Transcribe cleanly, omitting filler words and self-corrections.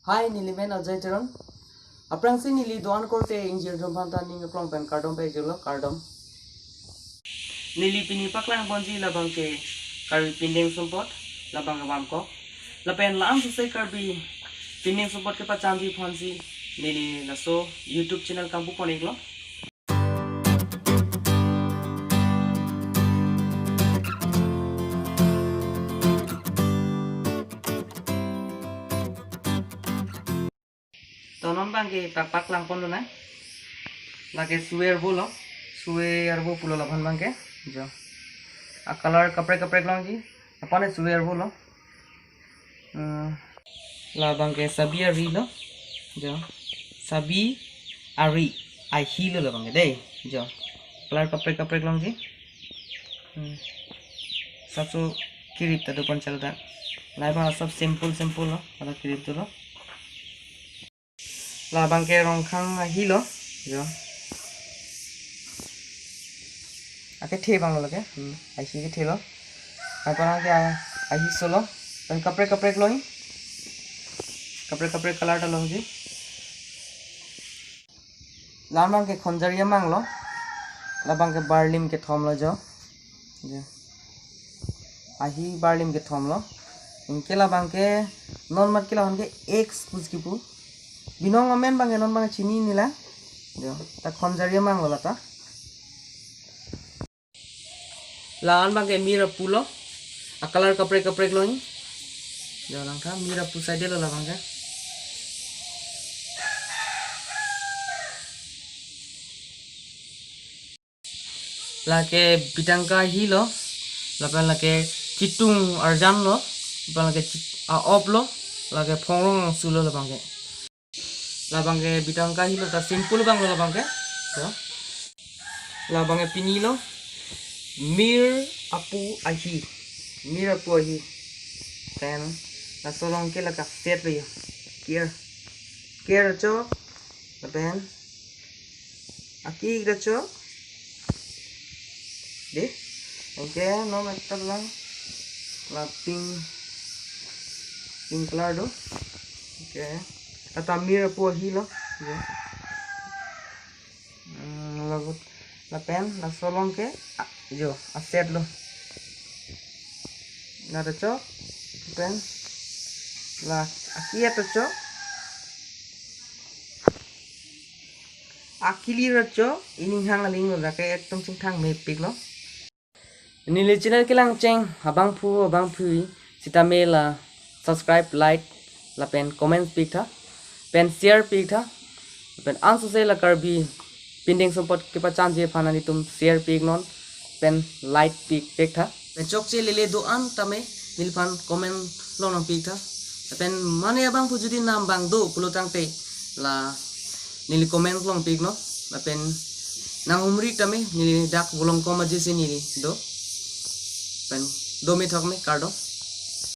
Hai nili men ajay teron. Aprang si nili doan korte injil rompanta ninga klong pen kardom pe jolo kardom. Nili pini paklang bonji labang ke karbi pindeng sumpot labang kabam ko. Lapen laang susai karbi pindeng sumpot ke pachanji phonsi nili laso YouTube channel kampu poniglo. Tonon bang ke pak lang pon na. Lage suer bolo. Suer bo pulo laban bang ke. Jo. A color kapre lang ji. Apane suer bolo. La bang ke sabi ari lo. Jo. Sabi ari. Ai hi lo bang ke dei. Jo. Color kapre lang ji. सबसे किरीब तो दुकान चलता है लाइबा सब simple लो अदा किरीब तो लो लाबांग के रंखांग हिलो जो आके ठे बांग लगे आइसी के ठे लो आइपना के आइसी सोलो तन कपड़े लोई कपड़े कलर टा लो जी लाबांग के खंजरिया मांग लो लाबांग के बारलिम के थम लो जो आही बारलिम के थम लो इनके लाबांग के नॉर्मल के लाबांग के एक कुछ की पू बिनोंग अमेन बांगे नॉन बांगे चीनी नीला जो ता खंजरिया मांग लो ता लान बांगे मीरा पुलो आ कलर कपड़े लोई जो लंका मीरा पु साइड लो लाबांगे लाके बिटंका ही लो लापन लाके चिटुंग अर्जान लो लापन लाके ऑफ लो लाके फोंग सुलो लाबांगे लाबांगे बिटंका ही लो ता सिंपल बांग लो लाबांगे तो लाबांगे पिनी लो mir apu ahi then la solong ke la ka set lo care cho la ben aki da cho de okay no matter lang la pink color do okay ata mir apu ahi lo la pen la solong ke जो set लो ना तो चो pen ला आकिया तो चो आकिली रचो inning हंग लिंग लो जाके एकदम चिंथांग में पिक लो नीले चैनल के लांग चेंग हबांग फु सिता मेला सब्सक्राइब लाइक ला पेन कमेंट पिक था पेन शेयर पिक था पेन आंसर से ला कर भी पिंडिंग सपोर्ट के पचान जे फाना नि तुम शेयर पिक नॉन पेन लाइट पिक था पेन चौक से ले दो आन तमे मिलफान कमेंट लोन पिक था पेन माने abang pu judi nam bang do pulo tangte la nili कमेंट लोन पिक नो पेन nang umri tame nili dak bolong koma jese nili do पेन दो में थक में कार्डो